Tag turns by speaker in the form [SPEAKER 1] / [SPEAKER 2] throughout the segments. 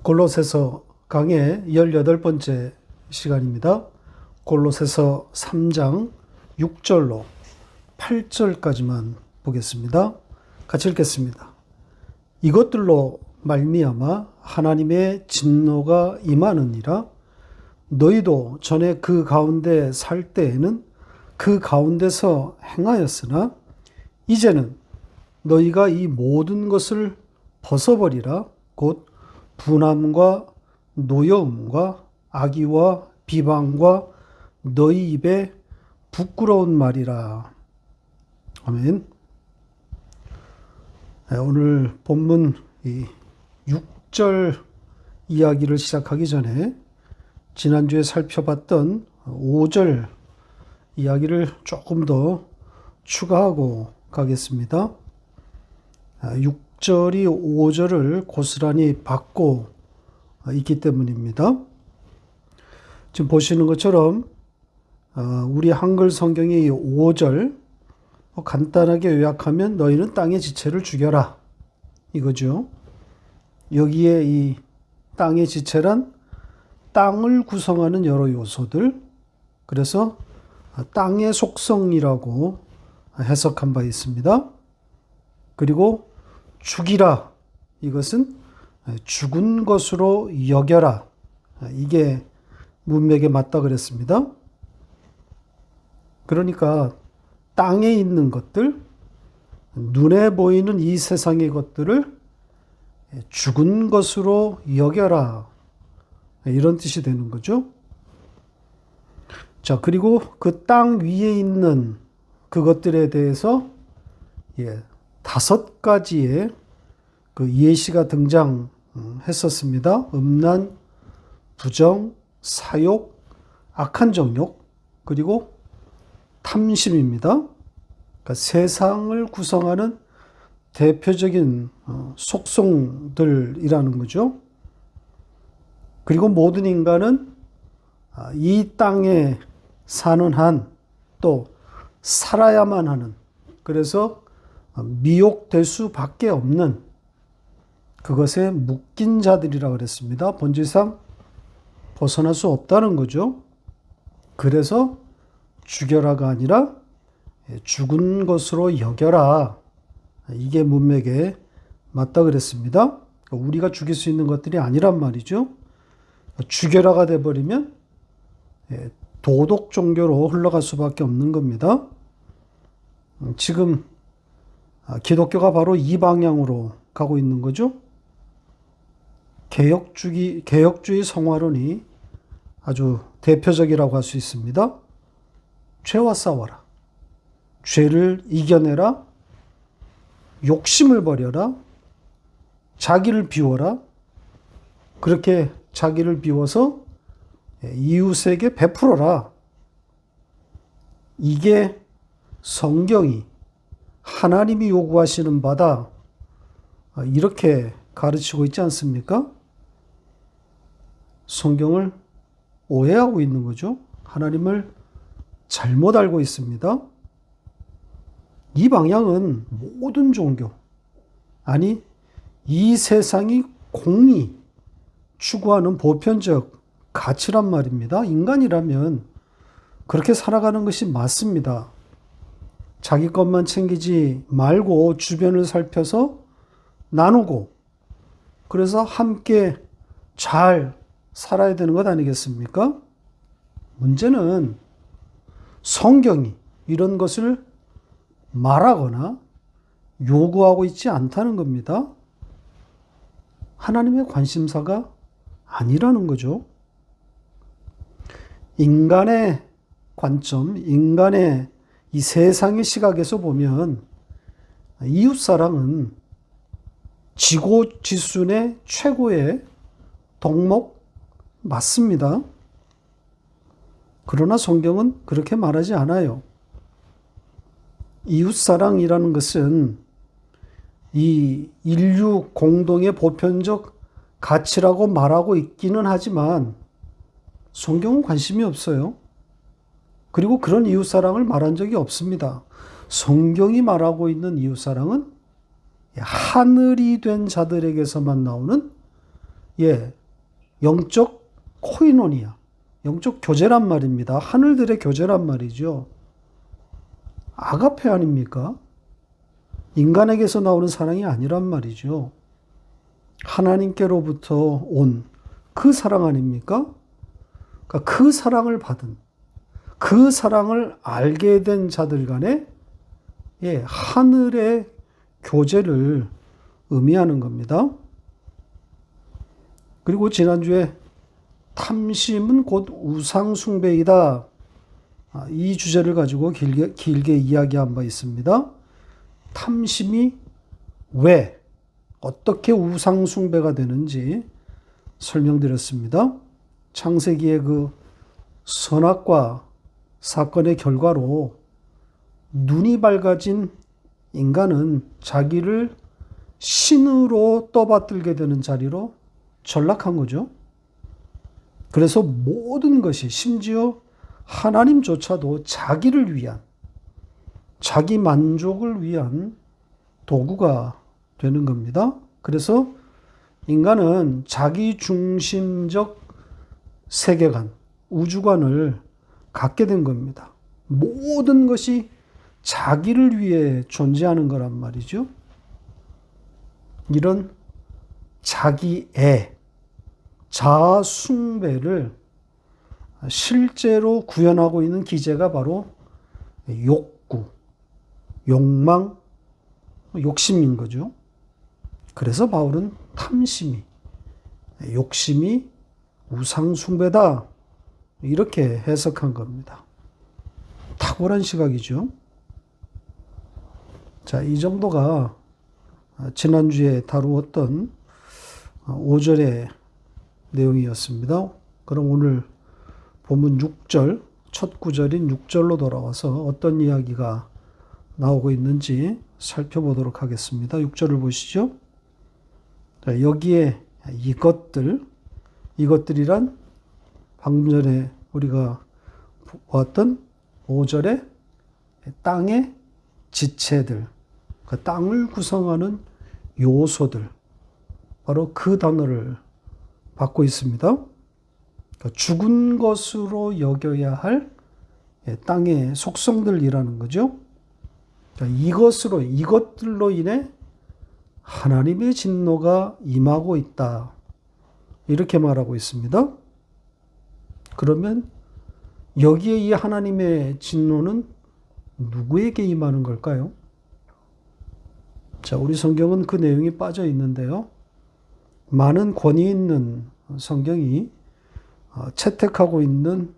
[SPEAKER 1] 골로새서 강의 18번째 시간입니다. 골로새서 3장 6절로 8절까지만 보겠습니다. 같이 읽겠습니다. 이것들로 말미암아 하나님의 진노가 임하느니라. 너희도 전에 그 가운데 살 때에는 그 가운데서 행하였으나 이제는 너희가 이 모든 것을 벗어버리라. 곧 분함과 노여움과 악의와 비방과 너희 입에 부끄러운 말이라. 아멘. 오늘 본문 6절 이야기를 시작하기 전에 지난주에 살펴봤던 5절 이야기를 조금 더 추가하고 가겠습니다. 6절이 5절을 고스란히 받고 있기 때문입니다. 지금 보시는 것처럼 우리 한글 성경의 5절 간단하게 요약하면 너희는 땅의 지체를 죽여라 이거죠. 여기에 이 땅의 지체란 땅을 구성하는 여러 요소들, 그래서 땅의 속성이라고 해석한 바 있습니다. 그리고 죽이라, 이것은 죽은 것으로 여겨라, 이게 문맥에 맞다 그랬습니다. 그러니까 땅에 있는 것들, 눈에 보이는 이 세상의 것들을 죽은 것으로 여겨라, 이런 뜻이 되는 거죠. 자, 그리고 그 땅 위에 있는 그것들에 대해서 5가지의 그 예시가 등장했었습니다. 음란, 부정, 사욕, 악한 정욕, 그리고 탐심입니다. 그러니까 세상을 구성하는 대표적인 속성들이라는 거죠. 그리고 모든 인간은 이 땅에 사는 한 또 살아야만 하는, 그래서 미혹될 수밖에 없는 그것에 묶인 자들이라고 그랬습니다. 본질상 벗어날 수 없다는 거죠. 그래서 죽여라가 아니라 죽은 것으로 여겨라, 이게 문맥에 맞다 그랬습니다. 우리가 죽일 수 있는 것들이 아니란 말이죠. 죽여라가 돼버리면 도덕 종교로 흘러갈 수밖에 없는 겁니다. 지금 기독교가 바로 이 방향으로 가고 있는 거죠. 개혁주의 성화론이 아주 대표적이라고 할 수 있습니다. 죄와 싸워라, 죄를 이겨내라, 욕심을 버려라, 자기를 비워라, 그렇게 자기를 비워서 이웃에게 베풀어라. 이게 성경이, 하나님이 요구하시는 바다, 이렇게 가르치고 있지 않습니까? 성경을 오해하고 있는 거죠. 하나님을 잘못 알고 있습니다. 이 방향은 모든 종교, 아니 이 세상이 공히 추구하는 보편적 가치란 말입니다. 인간이라면 그렇게 살아가는 것이 맞습니다. 자기 것만 챙기지 말고 주변을 살펴서 나누고, 그래서 함께 잘 살아야 되는 것 아니겠습니까? 문제는 성경이 이런 것을 말하거나 요구하고 있지 않다는 겁니다. 하나님의 관심사가 아니라는 거죠. 인간의 관점, 인간의 이 세상의 시각에서 보면 이웃사랑은 지고지순의 최고의 덕목 맞습니다. 그러나 성경은 그렇게 말하지 않아요. 이웃사랑이라는 것은 이 인류 공동의 보편적 가치라고 말하고 있기는 하지만 성경은 관심이 없어요. 그리고 그런 이웃사랑을 말한 적이 없습니다. 성경이 말하고 있는 이웃사랑은 하늘이 된 자들에게서만 나오는 예, 영적 코이노니아, 영적 교제란 말입니다. 하늘들의 교제란 말이죠. 아가페 아닙니까? 인간에게서 나오는 사랑이 아니란 말이죠. 하나님께로부터 온 그 사랑 아닙니까? 그러니까 그 사랑을 받은, 그 사랑을 알게 된 자들 간에 예, 하늘의 교제를 의미하는 겁니다. 그리고 지난주에 탐심은 곧 우상숭배이다. 이 주제를 가지고 길게 이야기한 바 있습니다. 탐심이 왜, 어떻게 우상숭배가 되는지 설명드렸습니다. 창세기의 그 선악과 사건의 결과로 눈이 밝아진 인간은 자기를 신으로 떠받들게 되는 자리로 전락한 거죠. 그래서 모든 것이 심지어 하나님조차도 자기를 위한, 자기 만족을 위한 도구가 되는 겁니다. 그래서 인간은 자기 중심적 세계관, 우주관을 갖게 된 겁니다. 모든 것이 자기를 위해 존재하는 거란 말이죠. 이런 자기애, 자아 숭배를 실제로 구현하고 있는 기제가 바로 욕구, 욕망, 욕심인 거죠. 그래서 바울은 탐심이, 욕심이 우상숭배다 이렇게 해석한 겁니다. 탁월한 시각이죠. 자, 이 정도가 지난주에 다루었던 5절의 내용이었습니다. 그럼 오늘 본문 6절, 첫 구절인 6절로 돌아와서 어떤 이야기가 나오고 있는지 살펴보도록 하겠습니다. 6절을 보시죠. 자, 여기에 이것들이란 방금 전에 우리가 보았던 5절의 땅의 지체들, 그 땅을 구성하는 요소들, 바로 그 단어를 받고 있습니다. 그러니까 죽은 것으로 여겨야 할 땅의 속성들이라는 거죠. 그러니까 이것들로 인해 하나님의 진노가 임하고 있다. 이렇게 말하고 있습니다. 그러면 여기에 이 하나님의 진노는 누구에게 임하는 걸까요? 자, 우리 성경은 그 내용이 빠져 있는데요. 많은 권위 있는 성경이 채택하고 있는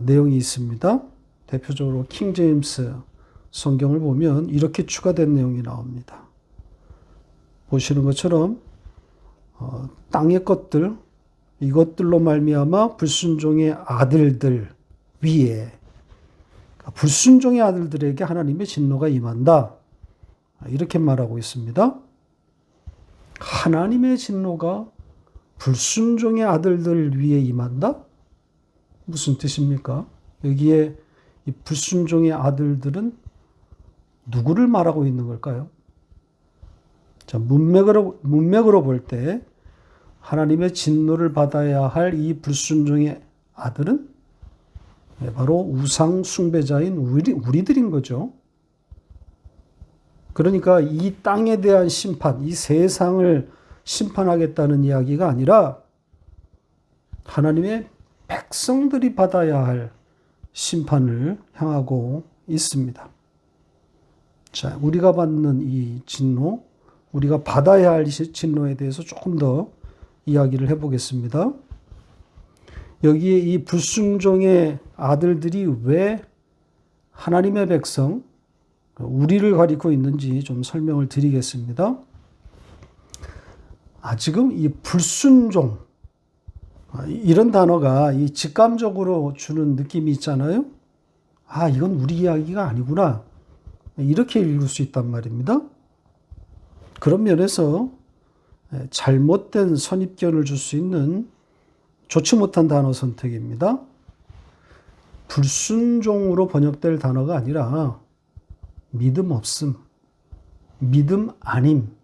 [SPEAKER 1] 내용이 있습니다. 대표적으로 킹 제임스 성경을 보면 이렇게 추가된 내용이 나옵니다. 보시는 것처럼 땅의 것들, 이것들로 말미암아 불순종의 아들들 위에, 불순종의 아들들에게 하나님의 진노가 임한다. 이렇게 말하고 있습니다. 하나님의 진노가 불순종의 아들들 위에 임한다? 무슨 뜻입니까? 여기에 이 불순종의 아들들은 누구를 말하고 있는 걸까요? 자, 문맥으로 볼 때 하나님의 진노를 받아야 할 이 불순종의 아들은 바로 우상 숭배자인 우리들인 거죠. 그러니까 이 땅에 대한 심판, 이 세상을 심판하겠다는 이야기가 아니라 하나님의 백성들이 받아야 할 심판을 향하고 있습니다. 자, 우리가 받는 이 진노, 우리가 받아야 할 진노에 대해서 조금 더 이야기를 해보겠습니다. 여기에 이 불순종의 아들들이 왜 하나님의 백성, 우리를 가리고 있는지 좀 설명을 드리겠습니다. 지금 이 불순종, 이런 단어가 이 직감적으로 주는 느낌이 있잖아요. 이건 우리 이야기가 아니구나. 이렇게 읽을 수 있단 말입니다. 그런 면에서 잘못된 선입견을 줄 수 있는 좋지 못한 단어 선택입니다. 불순종으로 번역될 단어가 아니라 믿음 없음, 믿음 아님,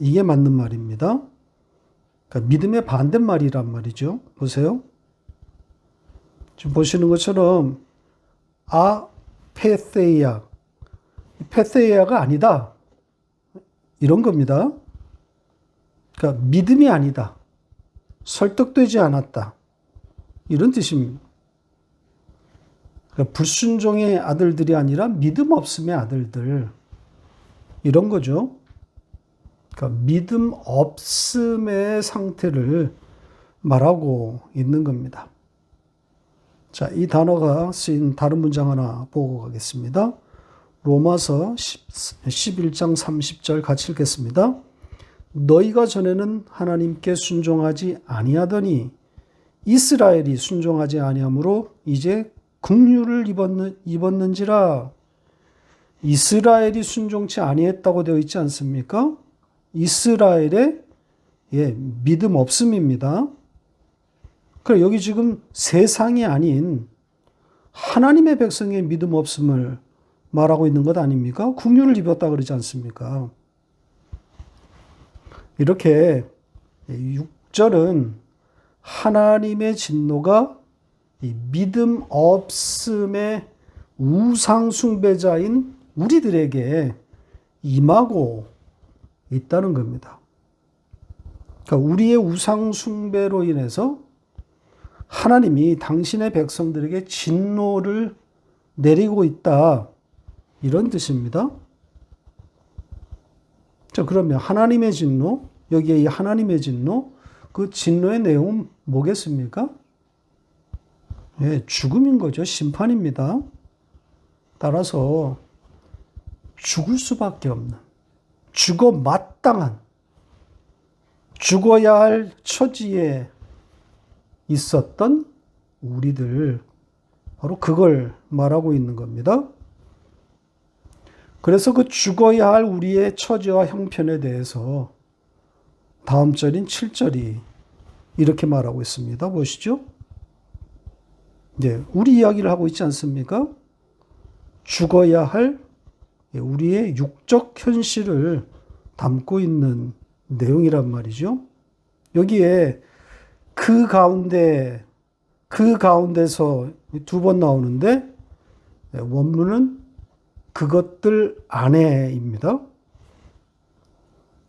[SPEAKER 1] 이게 맞는 말입니다. 그러니까 믿음의 반대말이란 말이죠. 보세요. 지금 보시는 것처럼 아페세이아, 페세이아가 아니다. 이런 겁니다. 그러니까 믿음이 아니다. 설득되지 않았다. 이런 뜻입니다. 그러니까 불순종의 아들들이 아니라 믿음 없음의 아들들. 이런 거죠. 그러니까 믿음 없음의 상태를 말하고 있는 겁니다. 자, 이 단어가 쓰인 다른 문장 하나 보고 가겠습니다. 로마서 11장 30절 같이 읽겠습니다. 너희가 전에는 하나님께 순종하지 아니하더니 이스라엘이 순종하지 아니하므로 이제 긍휼을 입었는지라. 이스라엘이 순종치 아니했다고 되어 있지 않습니까? 이스라엘의 믿음 없음입니다. 그래, 여기 지금 세상이 아닌 하나님의 백성의 믿음 없음을 말하고 있는 것 아닙니까? 긍휼을 입었다 그러지 않습니까? 이렇게 6절은 하나님의 진노가 이 믿음 없음의 우상 숭배자인 우리들에게 임하고 있다는 겁니다. 그러니까 우리의 우상 숭배로 인해서 하나님이 당신의 백성들에게 진노를 내리고 있다. 이런 뜻입니다. 자, 그러면 하나님의 진노, 여기에 이 하나님의 진노, 그 진노의 내용은 뭐겠습니까? 죽음인 거죠. 심판입니다. 따라서 죽을 수밖에 없는, 죽어 마땅한, 죽어야 할 처지에 있었던 우리들, 바로 그걸 말하고 있는 겁니다. 그래서 그 죽어야 할 우리의 처지와 형편에 대해서 다음 절인 7절이 이렇게 말하고 있습니다. 보시죠. 우리 이야기를 하고 있지 않습니까? 죽어야 할 우리의 육적 현실을 담고 있는 내용이란 말이죠. 여기에 그 가운데서 두 번 나오는데 원문은 그것들 안에입니다.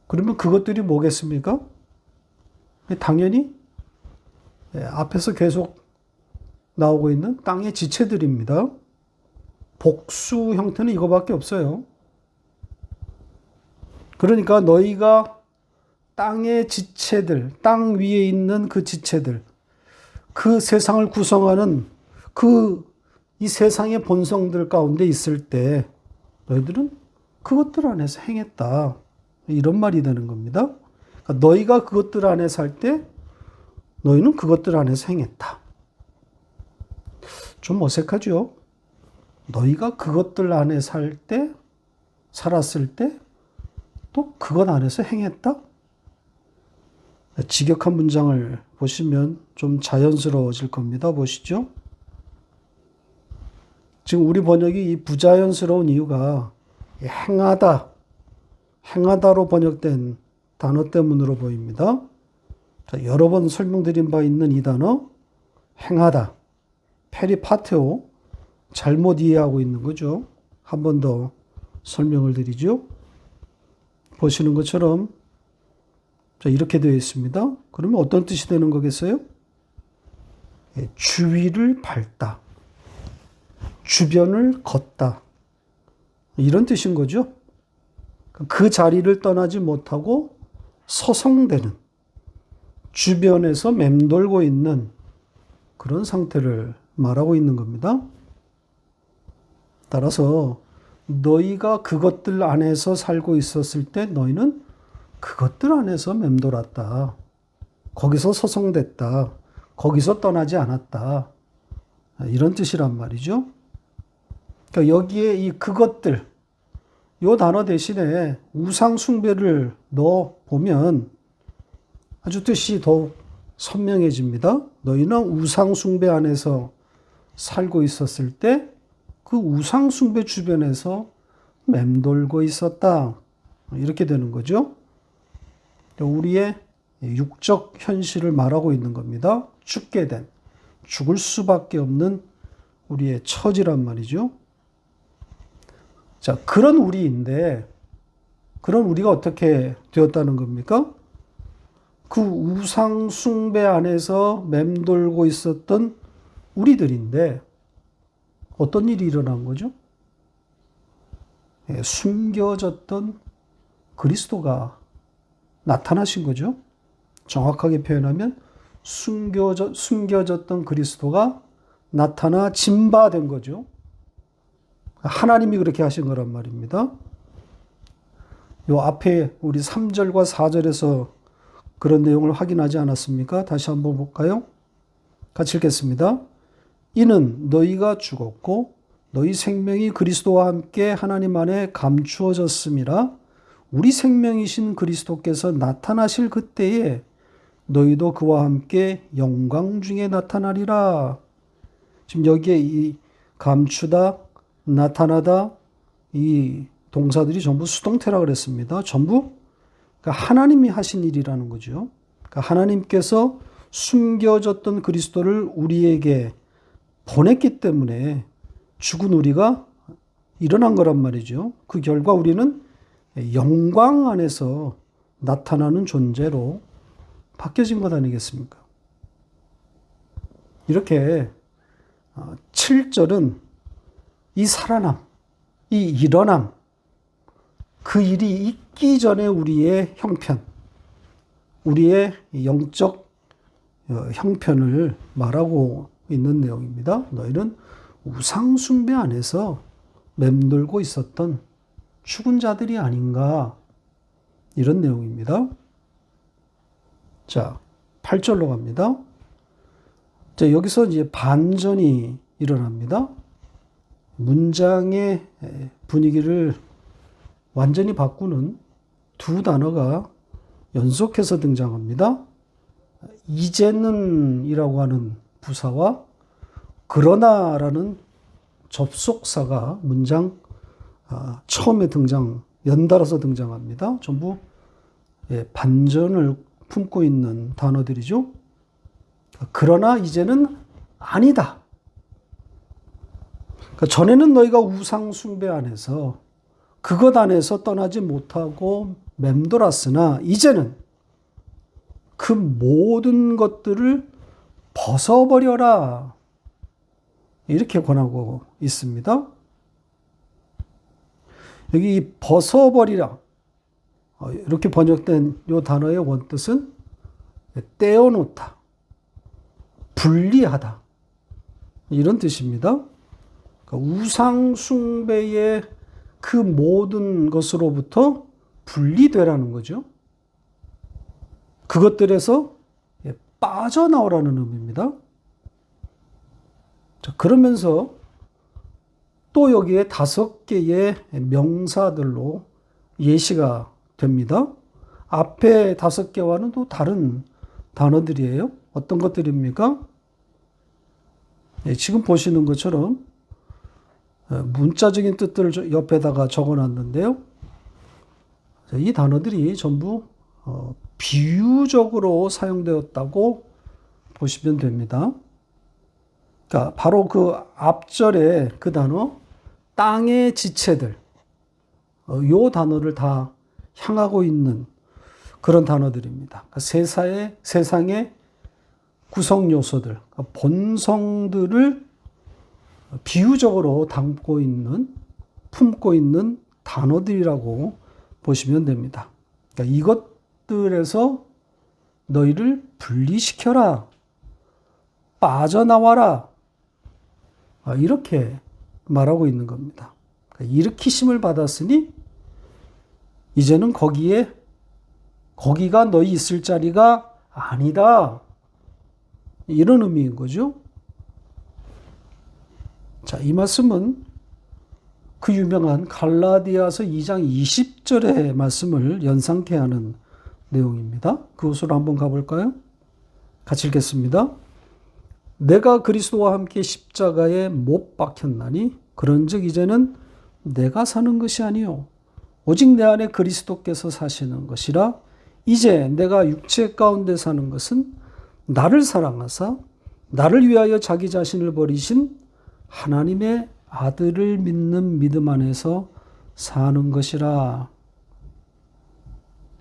[SPEAKER 1] 그러면 그것들이 뭐겠습니까? 당연히 앞에서 계속 나오고 있는 땅의 지체들입니다. 복수 형태는 이거밖에 없어요. 그러니까 너희가 땅의 지체들, 땅 위에 있는 그 지체들, 그 세상을 구성하는 이 세상의 본성들 가운데 있을 때 너희들은 그것들 안에서 행했다. 이런 말이 되는 겁니다. 그러니까 너희가 그것들 안에 살 때 너희는 그것들 안에서 행했다. 좀 어색하죠? 너희가 그것들 안에 살았을 때 또 그것 안에서 행했다? 직역한 문장을 보시면 좀 자연스러워질 겁니다. 보시죠. 지금 우리 번역이 이 부자연스러운 이유가 행하다로 번역된 단어 때문으로 보입니다. 자, 여러 번 설명드린 바 있는 이 단어, 행하다, 페리파테오, 잘못 이해하고 있는 거죠. 한 번 더 설명을 드리죠. 보시는 것처럼 자, 이렇게 되어 있습니다. 그러면 어떤 뜻이 되는 거겠어요? 주위를 밟다, 주변을 걷다, 이런 뜻인 거죠. 그 자리를 떠나지 못하고 서성대는, 주변에서 맴돌고 있는 그런 상태를 말하고 있는 겁니다. 따라서 너희가 그것들 안에서 살고 있었을 때 너희는 그것들 안에서 맴돌았다. 거기서 서성댔다. 거기서 떠나지 않았다. 이런 뜻이란 말이죠. 그러니까 여기에 이 그것들, 이 단어 대신에 우상 숭배를 넣어 보면 아주 뜻이 더욱 선명해집니다. 너희는 우상 숭배 안에서 살고 있었을 때 그 우상 숭배 주변에서 맴돌고 있었다. 이렇게 되는 거죠. 우리의 육적 현실을 말하고 있는 겁니다. 죽게 된, 죽을 수밖에 없는 우리의 처지란 말이죠. 자, 그런 우리인데, 그런 우리가 어떻게 되었다는 겁니까? 그 우상 숭배 안에서 맴돌고 있었던 우리들인데, 어떤 일이 일어난 거죠? 숨겨졌던 그리스도가 나타나신 거죠. 정확하게 표현하면 숨겨졌던 그리스도가 나타나 진바된 거죠. 하나님이 그렇게 하신 거란 말입니다. 요 앞에 우리 3절과 4절에서 그런 내용을 확인하지 않았습니까? 다시 한번 볼까요? 같이 읽겠습니다. 이는 너희가 죽었고 너희 생명이 그리스도와 함께 하나님 안에 감추어졌음이라. 우리 생명이신 그리스도께서 나타나실 그때에 너희도 그와 함께 영광 중에 나타나리라. 지금 여기에 이 감추다, 나타나다, 이 동사들이 전부 수동태라 그랬습니다. 전부 그러니까 하나님이 하신 일이라는 거죠. 그러니까 하나님께서 숨겨졌던 그리스도를 우리에게 보냈기 때문에 죽은 우리가 일어난 거란 말이죠. 그 결과 우리는 영광 안에서 나타나는 존재로 바뀌어진 것 아니겠습니까? 이렇게 7절은 이 살아남, 이 일어남, 그 일이 있기 전에 우리의 형편, 우리의 영적 형편을 말하고 있는 내용입니다. 너희는 우상 숭배 안에서 맴돌고 있었던 죽은 자들이 아닌가, 이런 내용입니다. 자, 8절로 갑니다. 자, 여기서 이제 반전이 일어납니다. 문장의 분위기를 완전히 바꾸는 두 단어가 연속해서 등장합니다. 이제는 이라고 하는 부사와 그러나라는 접속사가 문장 처음에 연달아서 등장합니다. 전부 반전을 품고 있는 단어들이죠. 그러나 이제는 아니다. 그러니까 전에는 너희가 우상 숭배 안에서 그것 안에서 떠나지 못하고 맴돌았으나 이제는 그 모든 것들을 벗어버려라. 이렇게 권하고 있습니다. 여기 이 벗어버리라. 이렇게 번역된 이 단어의 원뜻은 떼어놓다, 분리하다, 이런 뜻입니다. 그러니까 우상 숭배의 그 모든 것으로부터 분리되라는 거죠. 그것들에서 빠져나오라는 의미입니다. 자, 그러면서 또 여기에 5개의 명사들로 예시가 됩니다. 앞에 5개와는 또 다른 단어들이에요. 어떤 것들입니까? 지금 보시는 것처럼 문자적인 뜻들을 옆에다가 적어놨는데요. 이 단어들이 전부 비유적으로 사용되었다고 보시면 됩니다. 그러니까 바로 그 앞절에 그 단어 땅의 지체들, 요 단어를 다 향하고 있는 그런 단어들입니다. 그러니까 세상의 구성 요소들, 그러니까 본성들을 비유적으로 품고 있는 단어들이라고 보시면 됩니다. 그러니까 이것들에서 너희를 분리시켜라, 빠져나와라, 이렇게 말하고 있는 겁니다. 그러니까 일으키심을 받았으니 이제는 거기가 너희 있을 자리가 아니다, 이런 의미인 거죠. 자, 이 말씀은 그 유명한 갈라디아서 2장 20절의 말씀을 연상케 하는 내용입니다. 그곳으로 한번 가볼까요? 같이 읽겠습니다. 내가 그리스도와 함께 십자가에 못 박혔나니 그런즉 이제는 내가 사는 것이 아니요 오직 내 안에 그리스도께서 사시는 것이라. 이제 내가 육체 가운데 사는 것은 나를 사랑하사 나를 위하여 자기 자신을 버리신 하나님의 아들을 믿는 믿음 안에서 사는 것이라.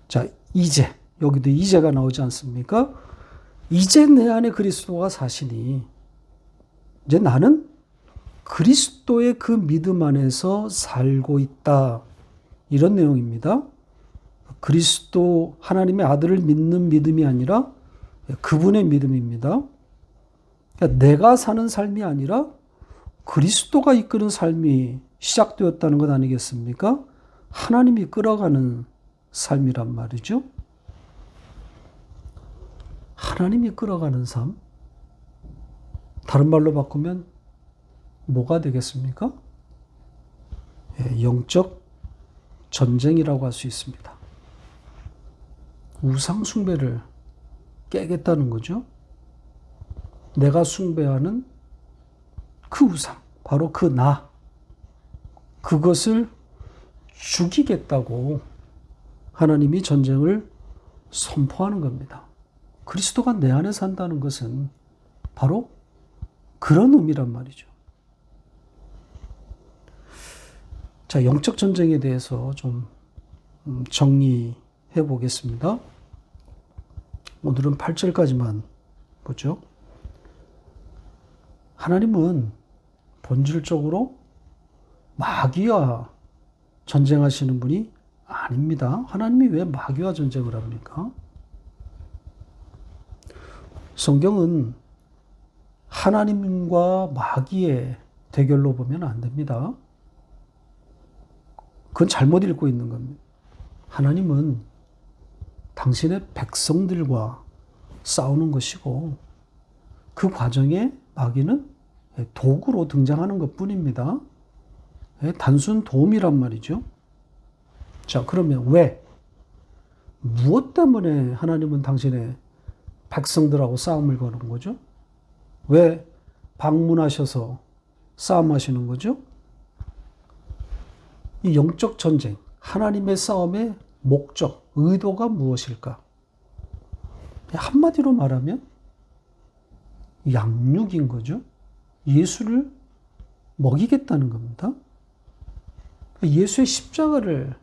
[SPEAKER 1] 자, 이제 여기도 이제가 나오지 않습니까? 이제 내 안에 그리스도가 사시니 이제 나는 그리스도의 그 믿음 안에서 살고 있다. 이런 내용입니다. 그리스도 하나님의 아들을 믿는 믿음이 아니라 그분의 믿음입니다. 그러니까 내가 사는 삶이 아니라 그리스도가 이끄는 삶이 시작되었다는 것 아니겠습니까? 하나님이 끌어가는 삶이란 말이죠. 하나님이 끌어가는 삶. 다른 말로 바꾸면 뭐가 되겠습니까? 영적 전쟁이라고 할 수 있습니다. 우상 숭배를 깨겠다는 거죠. 내가 숭배하는 그 우상, 바로 그 나, 그것을 죽이겠다고 하나님이 전쟁을 선포하는 겁니다. 그리스도가 내 안에 산다는 것은 바로 그런 의미란 말이죠. 자, 영적 전쟁에 대해서 좀 정리해 보겠습니다. 오늘은 8절까지만 보죠. 하나님은 본질적으로 마귀와 전쟁하시는 분이 아닙니다. 하나님이 왜 마귀와 전쟁을 합니까? 성경은 하나님과 마귀의 대결로 보면 안 됩니다. 그건 잘못 읽고 있는 겁니다. 하나님은 당신의 백성들과 싸우는 것이고 그 과정에 마귀는 도구로 등장하는 것뿐입니다. 단순 도움이란 말이죠. 자, 그러면 왜? 무엇 때문에 하나님은 당신의 백성들하고 싸움을 거는 거죠? 왜 방문하셔서 싸움하시는 거죠? 이 영적 전쟁, 하나님의 싸움의 목적, 의도가 무엇일까? 한마디로 말하면 양육인 거죠. 예수를 먹이겠다는 겁니다. 예수의 십자가를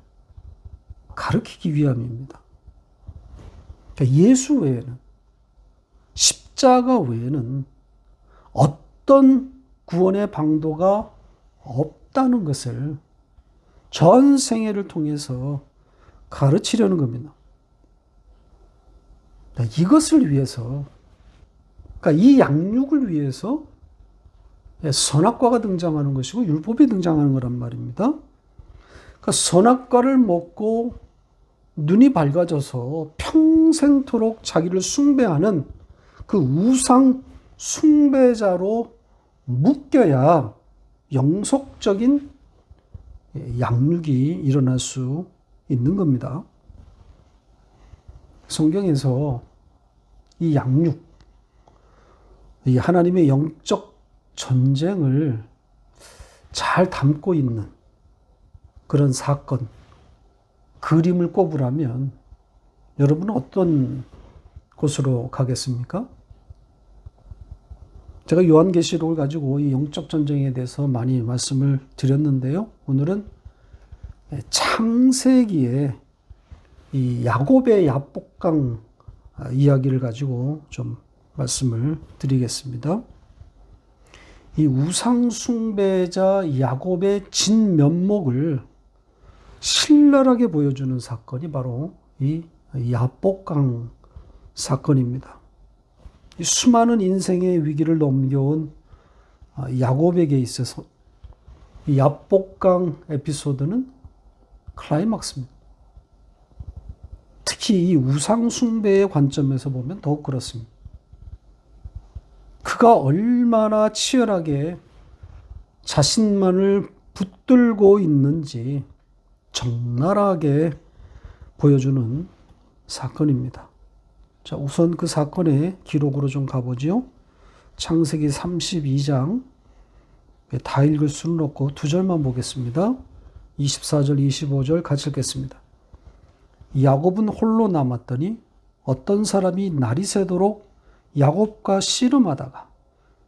[SPEAKER 1] 가르치기 위함입니다. 예수 외에는, 십자가 외에는 어떤 구원의 방도가 없다는 것을 전 생애를 통해서 가르치려는 겁니다. 이것을 위해서, 그러니까 이 양육을 위해서 선악과가 등장하는 것이고 율법이 등장하는 거란 말입니다. 그러니까 선악과를 먹고 눈이 밝아져서 평생토록 자기를 숭배하는 그 우상 숭배자로 묶여야 영속적인 양육이 일어날 수 있는 겁니다. 성경에서 이 양육, 이 하나님의 영적 전쟁을 잘 담고 있는 그런 사건, 그림을 꼽으라면 여러분은 어떤 곳으로 가겠습니까? 제가 요한계시록을 가지고 이 영적 전쟁에 대해서 많이 말씀을 드렸는데요. 오늘은 창세기에 이 야곱의 야복강 이야기를 가지고 좀 말씀을 드리겠습니다. 이 우상 숭배자 야곱의 진면목을 신랄하게 보여주는 사건이 바로 이 야복강 사건입니다. 이 수많은 인생의 위기를 넘겨온 야곱에게 있어서 이 야복강 에피소드는 클라이막스입니다. 특히 이 우상 숭배의 관점에서 보면 더욱 그렇습니다. 그가 얼마나 치열하게 자신만을 붙들고 있는지 적나라하게 보여주는 사건입니다. 자, 우선 그 사건의 기록으로 좀 가보죠. 창세기 32장, 다 읽을 수는 없고 두 절만 보겠습니다. 24절, 25절 같이 읽겠습니다. 야곱은 홀로 남았더니 어떤 사람이 날이 새도록 야곱과 씨름하다가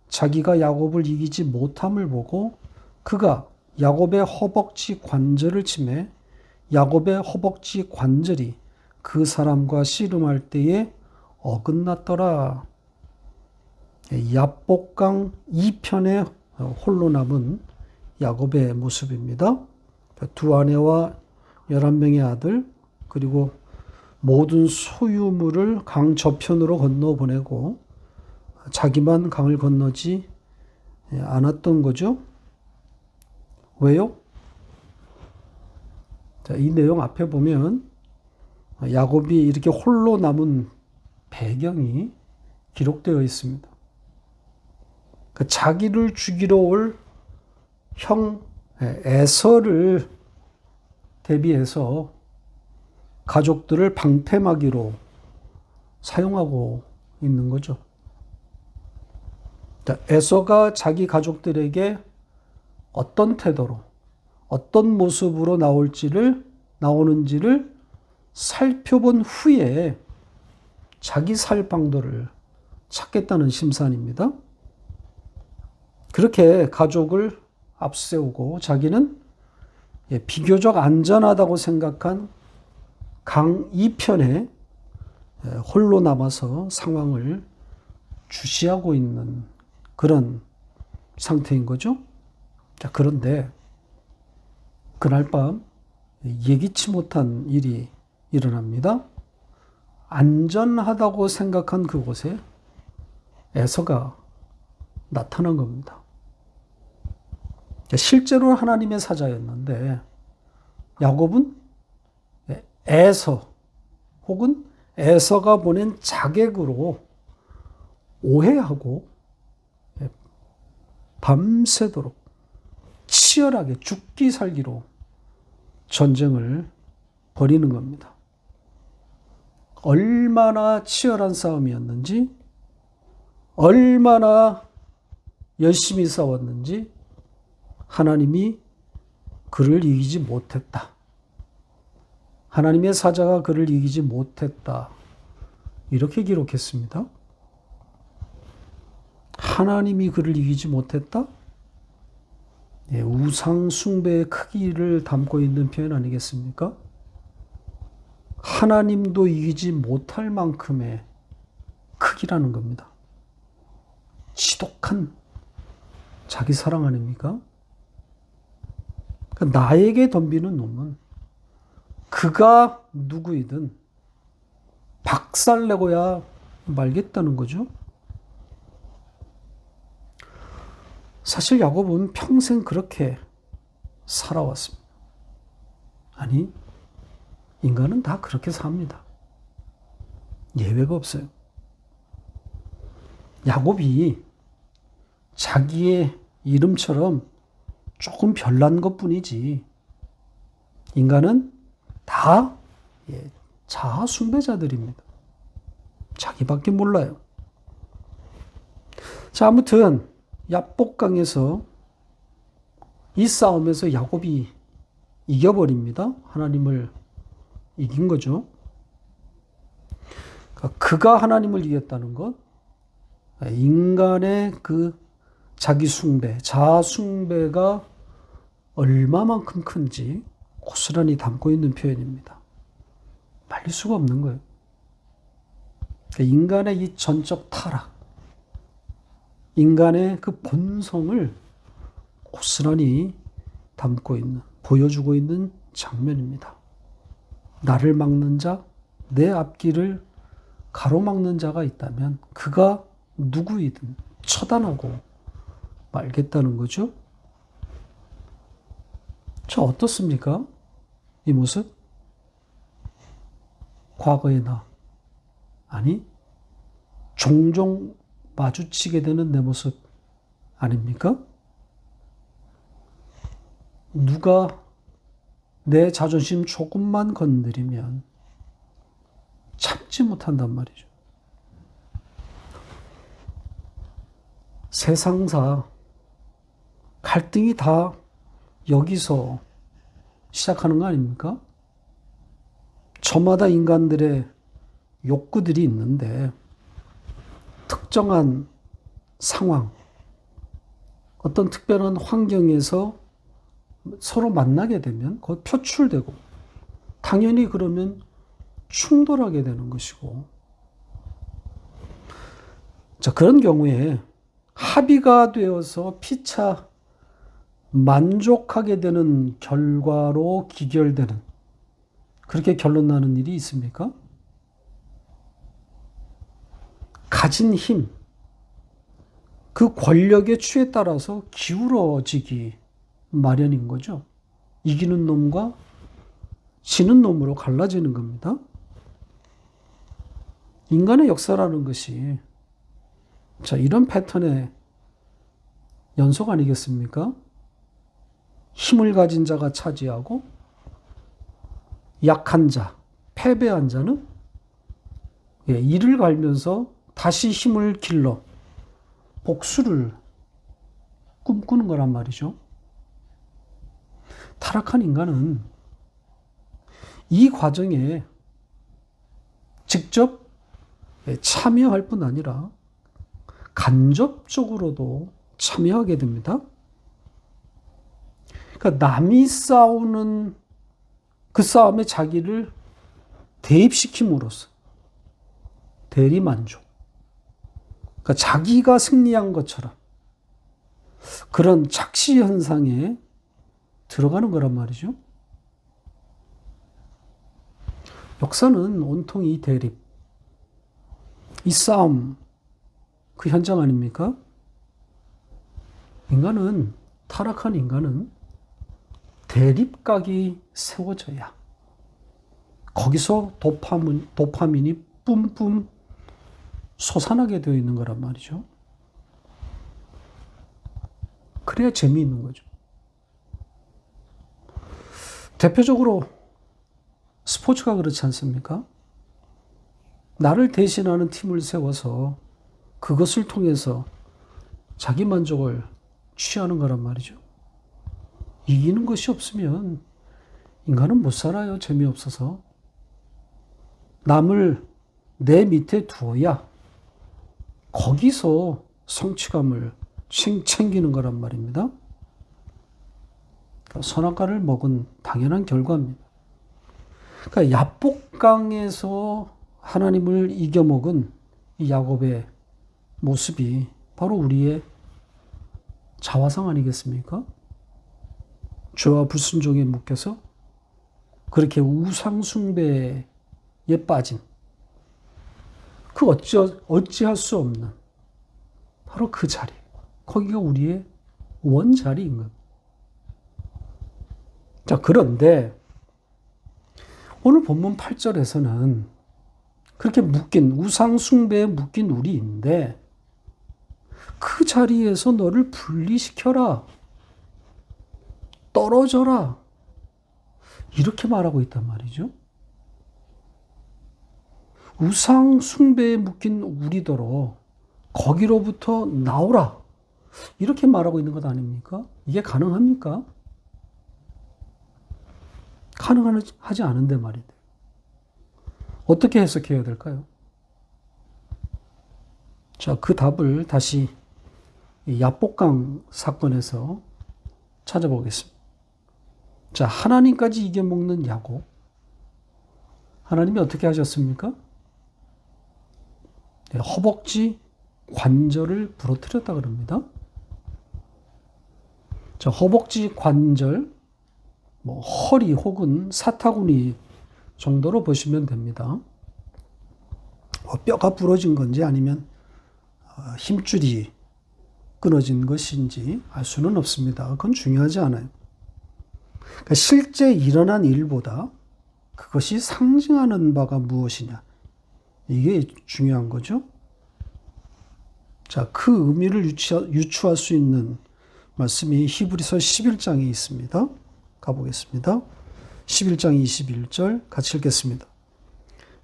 [SPEAKER 1] 자기가 야곱을 이기지 못함을 보고 그가 야곱의 허벅지 관절을 치매 야곱의 허벅지 관절이 그 사람과 씨름할 때에 어긋났더라. 야복강 2편에 홀로 남은 야곱의 모습입니다. 두 아내와 11명의 아들 그리고 모든 소유물을 강 저편으로 건너보내고 자기만 강을 건너지 않았던 거죠. 왜요? 자, 이 내용 앞에 보면 야곱이 이렇게 홀로 남은 배경이 기록되어 있습니다. 자기를 죽이러 올 형 에서를 대비해서 가족들을 방패막이로 사용하고 있는 거죠. 에서가 자기 가족들에게 어떤 태도로, 어떤 모습으로 나오는지를 살펴본 후에 자기 살 방도를 찾겠다는 심산입니다. 그렇게 가족을 앞세우고 자기는 비교적 안전하다고 생각한 강 2편에 홀로 남아서 상황을 주시하고 있는 그런 상태인 거죠. 자, 그런데 그날 밤 예기치 못한 일이 일어납니다. 안전하다고 생각한 그곳에 에서가 나타난 겁니다. 실제로는 하나님의 사자였는데 야곱은 에서 혹은 에서가 보낸 자객으로 오해하고 밤새도록 치열하게 죽기 살기로 전쟁을 벌이는 겁니다. 얼마나 치열한 싸움이었는지, 얼마나 열심히 싸웠는지 하나님이 그를 이기지 못했다. 하나님의 사자가 그를 이기지 못했다. 이렇게 기록했습니다. 하나님이 그를 이기지 못했다? 우상 숭배의 크기를 담고 있는 표현 아니겠습니까? 하나님도 이기지 못할 만큼의 크기라는 겁니다. 지독한 자기 사랑 아닙니까? 나에게 덤비는 놈은 그가 누구이든 박살내고야 말겠다는 거죠. 사실 야곱은 평생 그렇게 살아왔습니다. 아니, 인간은 다 그렇게 삽니다. 예외가 없어요. 야곱이 자기의 이름처럼 조금 별난 것뿐이지 인간은 다 자아 숭배자들입니다. 자기밖에 몰라요. 자, 아무튼 야복강에서 이 싸움에서 야곱이 이겨버립니다. 하나님을 이긴 거죠. 그가 하나님을 이겼다는 것, 인간의 그 자기 숭배, 자아 숭배가 얼마만큼 큰지 고스란히 담고 있는 표현입니다. 말릴 수가 없는 거예요. 인간의 이 전적 타락, 인간의 그 본성을 고스란히 담고 있는, 보여주고 있는 장면입니다. 나를 막는 자, 내 앞길을 가로막는 자가 있다면 그가 누구이든 처단하고 말겠다는 거죠. 자, 어떻습니까? 이 모습? 과거의 나. 아니, 종종 마주치게 되는 내 모습 아닙니까? 누가 내 자존심 조금만 건드리면 참지 못한단 말이죠. 세상사 갈등이 다 여기서 시작하는 거 아닙니까? 저마다 인간들의 욕구들이 있는데 특정한 상황, 어떤 특별한 환경에서 서로 만나게 되면 거의 표출되고 당연히 그러면 충돌하게 되는 것이고, 자, 그런 경우에 합의가 되어서 피차 만족하게 되는 결과로 기결되는, 그렇게 결론 나는 일이 있습니까? 가진 힘, 그 권력의 추에 따라서 기울어지기 마련인 거죠. 이기는 놈과 지는 놈으로 갈라지는 겁니다. 인간의 역사라는 것이 자, 이런 패턴의 연속 아니겠습니까? 힘을 가진 자가 차지하고 약한 자, 패배한 자는 이를 갈면서 다시 힘을 길러 복수를 꿈꾸는 거란 말이죠. 타락한 인간은 이 과정에 직접 참여할 뿐 아니라 간접적으로도 참여하게 됩니다. 그러니까 남이 싸우는 그 싸움에 자기를 대입시킴으로써 대리만족, 그러니까 자기가 승리한 것처럼 그런 착시 현상에 들어가는 거란 말이죠. 역사는 온통 이 대립, 이 싸움, 그 현장 아닙니까? 타락한 인간은 대립각이 세워져야 거기서 도파민이 뿜뿜 솟아나게 되어 있는 거란 말이죠. 그래야 재미있는 거죠. 대표적으로 스포츠가 그렇지 않습니까? 나를 대신하는 팀을 세워서 그것을 통해서 자기 만족을 취하는 거란 말이죠. 이기는 것이 없으면 인간은 못 살아요. 재미없어서. 남을 내 밑에 두어야 거기서 성취감을 챙기는 거란 말입니다. 선악과를 먹은 당연한 결과입니다. 그러니까 야복강에서 하나님을 이겨먹은 이 야곱의 모습이 바로 우리의 자화상 아니겠습니까? 죄와 불순종에 묶여서 그렇게 우상숭배에 빠진 그 어찌할 수 없는 바로 그 자리, 거기가 우리의 원자리인 겁니다. 자, 그런데 오늘 본문 8절에서는 그렇게 우상숭배에 묶인 우리인데 그 자리에서 너를 분리시켜라, 떨어져라, 이렇게 말하고 있단 말이죠. 우상숭배에 묶인 우리더러 거기로부터 나오라, 이렇게 말하고 있는 것 아닙니까? 이게 가능합니까? 가능하지 않은데 말인데. 어떻게 해석해야 될까요? 자, 그 답을 다시 야복강 사건에서 찾아보겠습니다. 자, 하나님까지 이겨먹는 야곱. 하나님이 어떻게 하셨습니까? 허벅지 관절을 부러뜨렸다 그럽니다. 자, 허벅지 관절, 허리 혹은 사타구니 정도로 보시면 됩니다. 뼈가 부러진 건지 아니면 힘줄이 끊어진 것인지 알 수는 없습니다. 그건 중요하지 않아요. 그러니까 실제 일어난 일보다 그것이 상징하는 바가 무엇이냐, 이게 중요한 거죠. 자, 그 의미를 유추할 수 있는 말씀이 히브리서 11장에 있습니다. 가보겠습니다. 11장 21절 같이 읽겠습니다.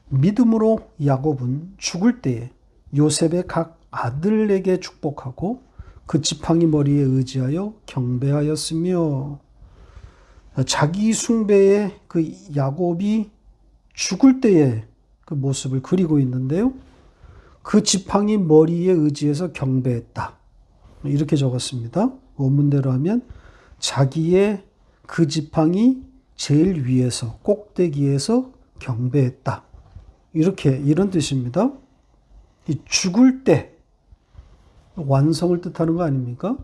[SPEAKER 1] 믿음으로 야곱은 죽을 때에 요셉의 각 아들에게 축복하고 그 지팡이 머리에 의지하여 경배하였으며, 자기 숭배에 그 야곱이 죽을 때의 그 모습을 그리고 있는데요. 그 지팡이 머리에 의지해서 경배했다. 이렇게 적었습니다. 원문대로 하면 자기의 그 지팡이 제일 위에서 꼭대기에서 경배했다. 이런 뜻입니다. 이 죽을 때 완성을 뜻하는 거 아닙니까?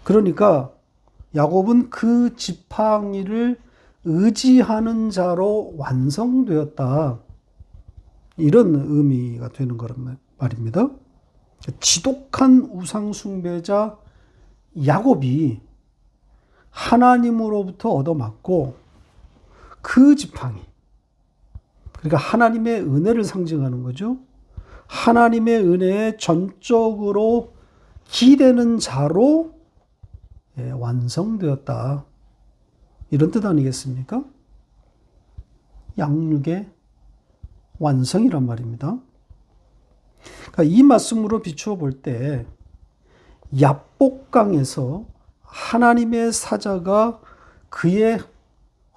[SPEAKER 1] 그러니까 야곱은 그 지팡이를 의지하는 자로 완성되었다. 이런 의미가 되는 거란 말입니다. 지독한 우상 숭배자 야곱이 하나님으로부터 얻어맞고 그 지팡이, 그러니까 하나님의 은혜를 상징하는 거죠. 하나님의 은혜에 전적으로 기대는 자로 완성되었다. 이런 뜻 아니겠습니까? 양육의 완성이란 말입니다. 그러니까 이 말씀으로 비추어 볼 때 야복강에서 하나님의 사자가 그의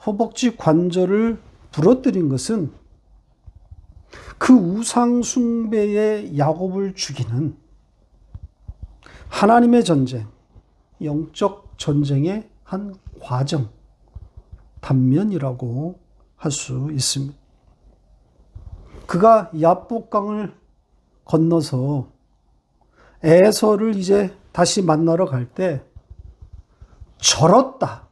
[SPEAKER 1] 허벅지 관절을 부러뜨린 것은 그 우상 숭배의 야곱을 죽이는 하나님의 전쟁, 영적 전쟁의 한 과정, 단면이라고 할 수 있습니다. 그가 야복강을 건너서 에서를 이제 다시 만나러 갈 때 절었다.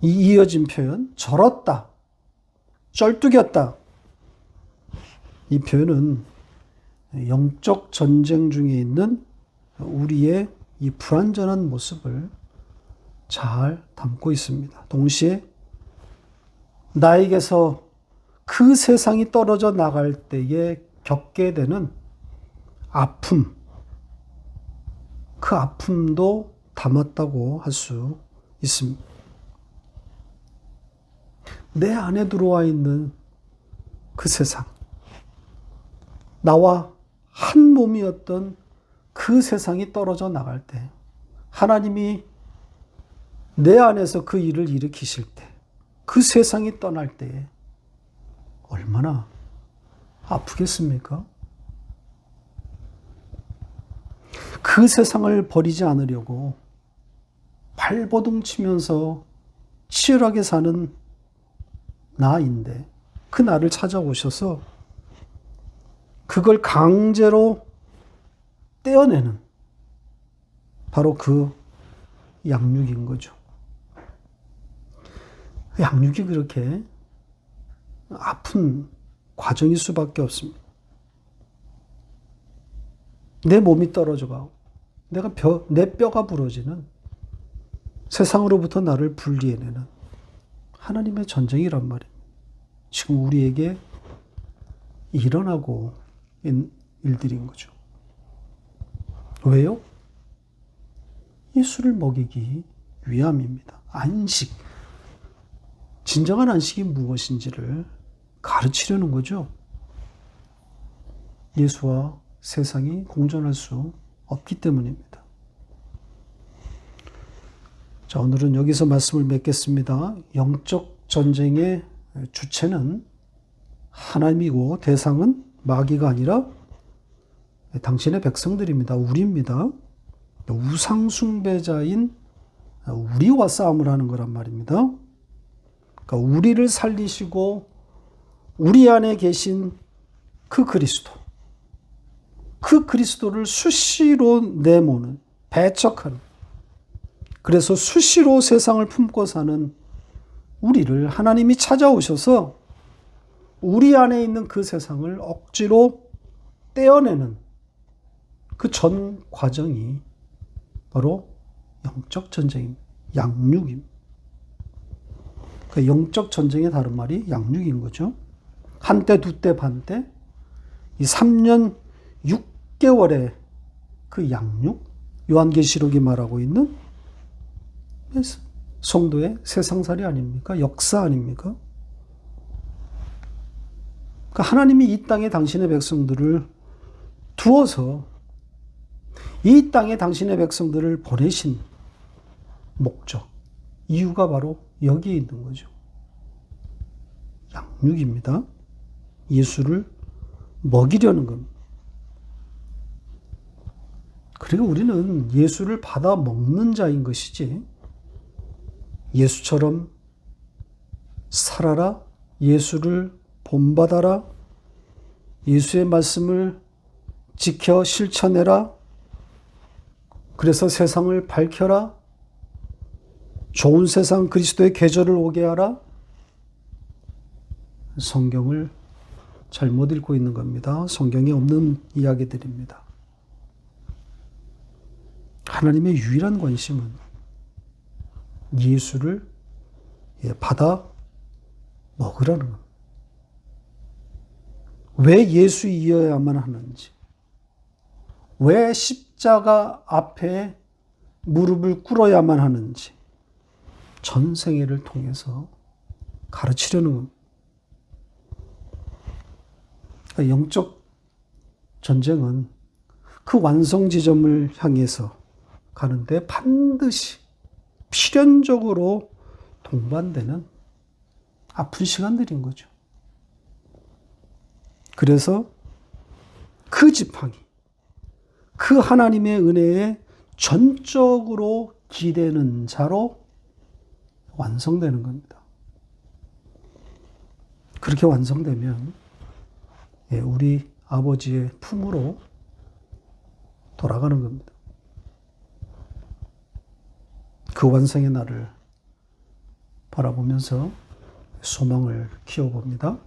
[SPEAKER 1] 이 이어진 표현, 절었다, 쩔뚝였다. 이 표현은 영적 전쟁 중에 있는 우리의 이 불완전한 모습을 잘 담고 있습니다. 동시에 나에게서 그 세상이 떨어져 나갈 때에 겪게 되는 아픔, 그 아픔도 담았다고 할 수 있습니다. 내 안에 들어와 있는 그 세상, 나와 한 몸이었던 그 세상이 떨어져 나갈 때, 하나님이 내 안에서 그 일을 일으키실 때, 그 세상이 떠날 때에 얼마나 아프겠습니까? 그 세상을 버리지 않으려고 발버둥 치면서 치열하게 사는 나인데 그 나를 찾아오셔서 그걸 강제로 떼어내는 바로 그 양육인 거죠. 양육이 그렇게 아픈 과정일 수밖에 없습니다. 내 몸이 떨어져가고 내 뼈가 부러지는 세상으로부터 나를 분리해내는 하나님의 전쟁이란 말이에요. 지금 우리에게 일어나고 있는 일들인 거죠. 왜요? 예수를 먹이기 위함입니다. 안식. 진정한 안식이 무엇인지를 가르치려는 거죠. 예수와 세상이 공존할 수 없기 때문입니다. 자, 오늘은 여기서 말씀을 맺겠습니다. 영적 전쟁의 주체는 하나님이고 대상은 마귀가 아니라 당신의 백성들입니다. 우리입니다. 우상 숭배자인 우리와 싸움을 하는 거란 말입니다. 그러니까 우리를 살리시고 우리 안에 계신 그 그리스도를 수시로 내모는, 배척하는, 그래서 수시로 세상을 품고 사는 우리를 하나님이 찾아오셔서 우리 안에 있는 그 세상을 억지로 떼어내는 그 전 과정이 바로 영적 전쟁입니다. 양육입니다. 그 영적 전쟁의 다른 말이 양육인 거죠. 한때, 두때, 반때, 이 3년 6개월의 그 양육, 요한계시록이 말하고 있는 성도의 세상살이 아닙니까? 역사 아닙니까? 그러니까 하나님이 이 땅에 당신의 백성들을 두어서 이 땅에 당신의 백성들을 보내신 목적, 이유가 바로 여기에 있는 거죠. 양육입니다. 예수를 먹이려는 겁니다. 그리고 우리는 예수를 받아 먹는 자인 것이지, 예수처럼 살아라, 예수를 본받아라, 예수의 말씀을 지켜 실천해라, 그래서 세상을 밝혀라, 좋은 세상 그리스도의 계절을 오게 하라. 성경을 잘못 읽고 있는 겁니다. 성경에 없는 이야기들입니다. 하나님의 유일한 관심은 예수를 받아 먹으라는 겁니다. 왜 예수이어야만 하는지, 왜 십자가 앞에 무릎을 꿇어야만 하는지 전생애를 통해서 가르치려는 겁니다. 영적 전쟁은 그 완성 지점을 향해서 가는데 반드시 필연적으로 동반되는 아픈 시간들인 거죠. 그래서 그 지팡이, 그 하나님의 은혜에 전적으로 기대는 자로 완성되는 겁니다. 그렇게 완성되면 우리 아버지의 품으로 돌아가는 겁니다. 그 완성의 날을 바라보면서 소망을 키워봅니다.